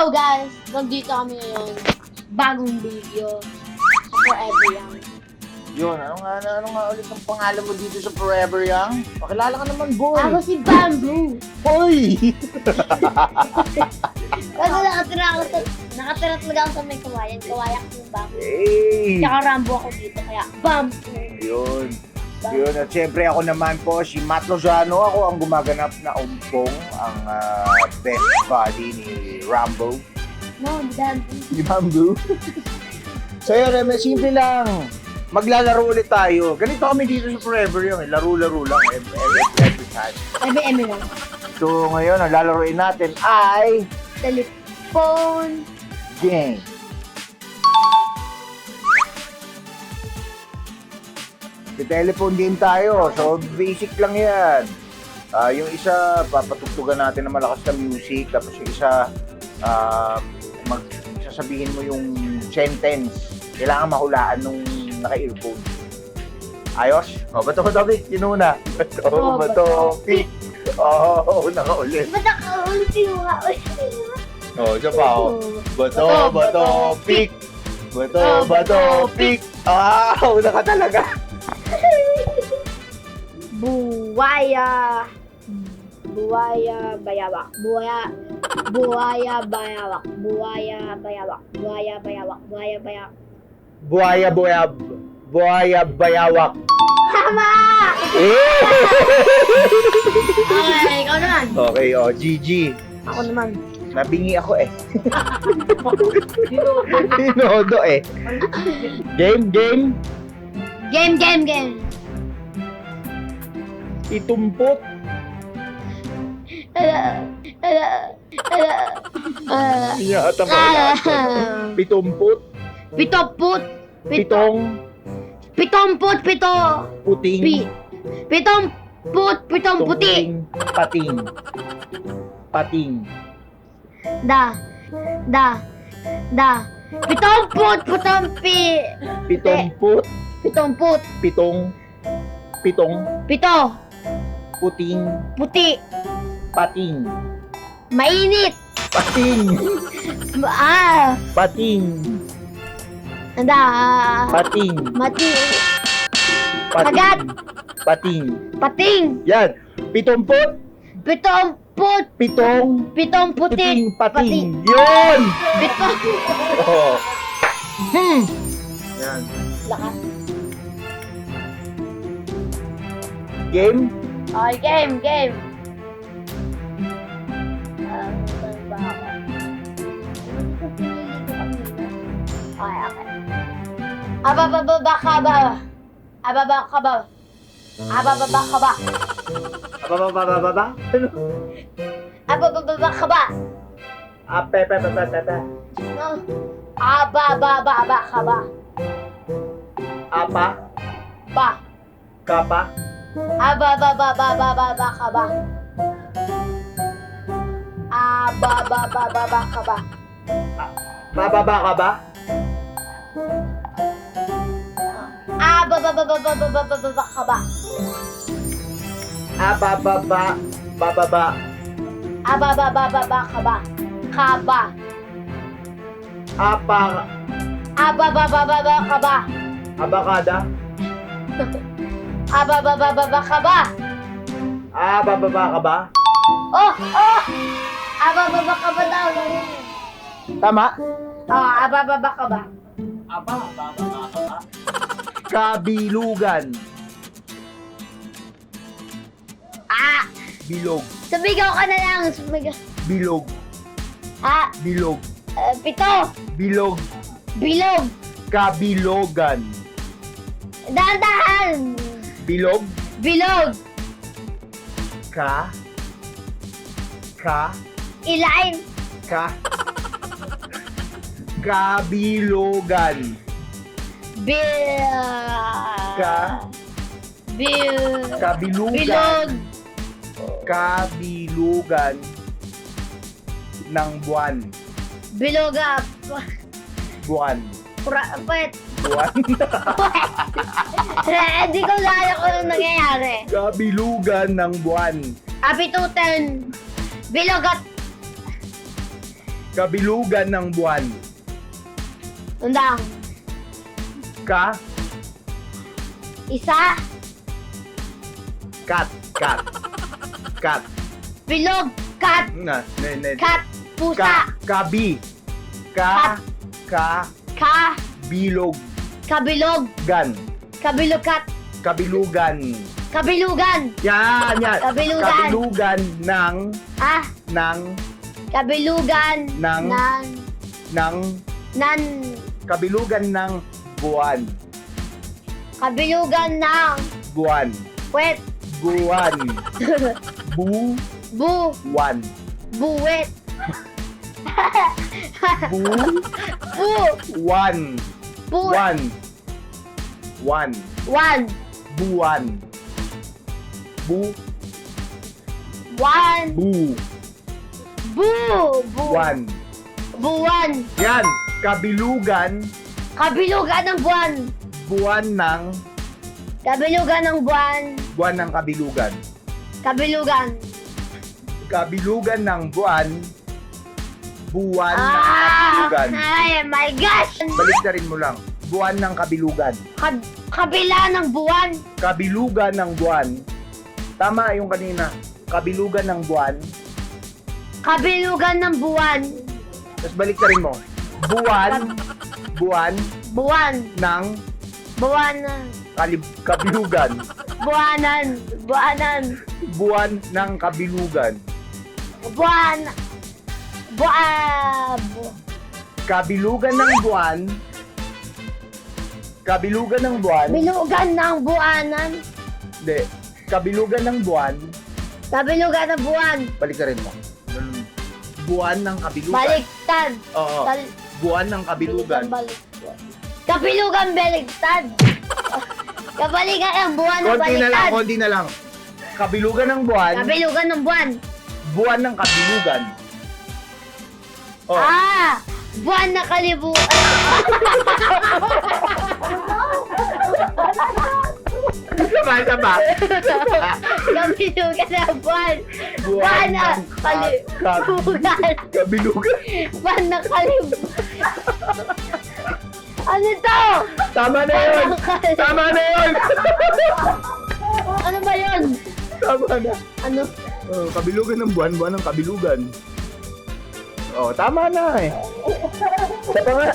Hello guys! Nandito kami ngayon. Bagong video sa Forever Young. Yun, ano nga ulit ang pangalan mo dito sa Forever Young? Pakilala ka naman, boy! Ako si Bamboo. Hoy! Kasi nakatira talaga ako sa may kawayan. Kawayan ko yung Bamboo. Hey! Tsaka Rambo ako dito, kaya Bamboo. Yun. Yun, at syempre ako naman po, si Matt Lozano. Ako ang gumaganap na umpong, ang best buddy ni Rambo. No, Bamboo. Ni Bamboo. So yun, simple lang. Maglalaro ulit tayo. Ganito kami dito sa Forever Young. Laro-laro lang every time. Eme lang. So ngayon, ang lalaroin natin ay Telephone. game. Telephone game tayo. So basic lang yan. Yung isa, papatugtugan natin ng malakas na music. Tapos yung isa, sasabihin mo yung sentence. Kailangan mahulaan nung naka-earphone. Ayos? O, bato, pick. Kinuna. Bato, pick. Oo, nakaulit. Ba't nakaulit yung O, isa pa, o. Bato, pick. Bato, pick. Una ka talaga. Buwaya bayawak. Buwaya bayawak. Buhaya bayawak. Tama! Okay, ikaw naman. Okay, GG. Ako naman. Nabingi ako eh. Tinodo eh. Game. Game. Itumpot. Yata ba lahat? Pitumput. Pitong. Pitong Puting. pitong puti. Pating. Da. Pitumput. Pitumput. Pitumput. Pitong. Pito. Puting. Puti. Pating. Mainit. Pating. Pating. Da. Pating. Mati. Pating. Kagat. Pating. Yan. Pitumput. Pitumput. Pitong puti. Pating. Yun! Pitong. Oh. Yan. Lakas. Game? Okay, game. Saan ba ako? Okay. Abababa ka ba? Ababababa? Ano? Abababa ka ba? Pepe. No. Abababa ka ba? Apa? Ba. Kapa? Abababa ka ba? Abababa ka ba? Bababa ka ba? Abababa ka ba? Bababa. Abababa ka ba? Kaba. Apa? Abababa ka ba? Abakada? Abababa ka ba? Bababa ka ba? Oh! Abababa ka ba daw? Tama? Abababa ka ba? Bababa ka ba? Kabilugan. Bilog. Sumigaw ka na lang. Sumigaw. Bilog. Bilog. Pito. Bilog. Bilog. Kabilogan. Dahan-dahan. Bilog. Bilog. Ilain. Kabilogan. Kabilugan. Kabilugan ng buwan. Biloga. Buwan. Pwet. Buwan. Hindi ko lala kung anong nangyayari. Kabilugan ng buwan. Apitutan. Bilogat. Kabilugan ng buwan. Tandang. Ka. Isa. Kat. Bilog. Kat. Kat. Pusa. Kabi. Ka. Bilog. Kabilog. Gan. Kabilukat. Kabilugan. Kabilugan. Yan. Kabilugan. Kabilugan ng Kabilugan. Ng. Nan. Kabilugan ng buwan. Kabilugan ng Buwan. puwet. Buwan. Buwan. Buwet. Buwan. Wan. Buwan. Wan. Wan. Buwan. Yan. Kabilugan. Kabilugan ng buwan. Buwan ng. Kabilugan ng buwan. Buwan ng kabilugan. Kabilugan. Kabilugan ng buwan. Buwan ng kabilugan. Ay, my gosh! Baliktarin mo lang. Buwan ng kabilugan. Kabila ng buwan. Kabilugan ng buwan. Tama yung kanina. Kabilugan ng buwan. Kabilugan ng buwan. Tapos baliktarin mo. Buwan. Buwan. Ng Buwan. kabilugan. Buwanan. Buwan ng kabilugan. Buwan. Kabilugan ng buwan. Kabilugan ng buwan. Bilugan ng buwanan. Hindi. Kabilugan ng buwan. Kabilugan ng buwan. Baliktarin mo. Buwan ng kabilugan. Baliktad. Oo. Buwan ng kabilugan. Baliktad. Kabilugan baliktad. Kabalikan ang buwan na baliktad. Konti na lang. Kabilugan ng buwan. Kabilugan ng buwan. Buwan ng kabilugan. Oh. Buwan na kalibuan. Sama. Kabilugan ng buwan. Buwan na kalibugan. Kabilugan. Buwan na kalibugan. Ano to? Tama na yun! Ano ba yun? Tama na. Ano? Oh, kabilugan ng buwan, buwan ng kabilugan. Oh, tama na eh. Sa pa nga.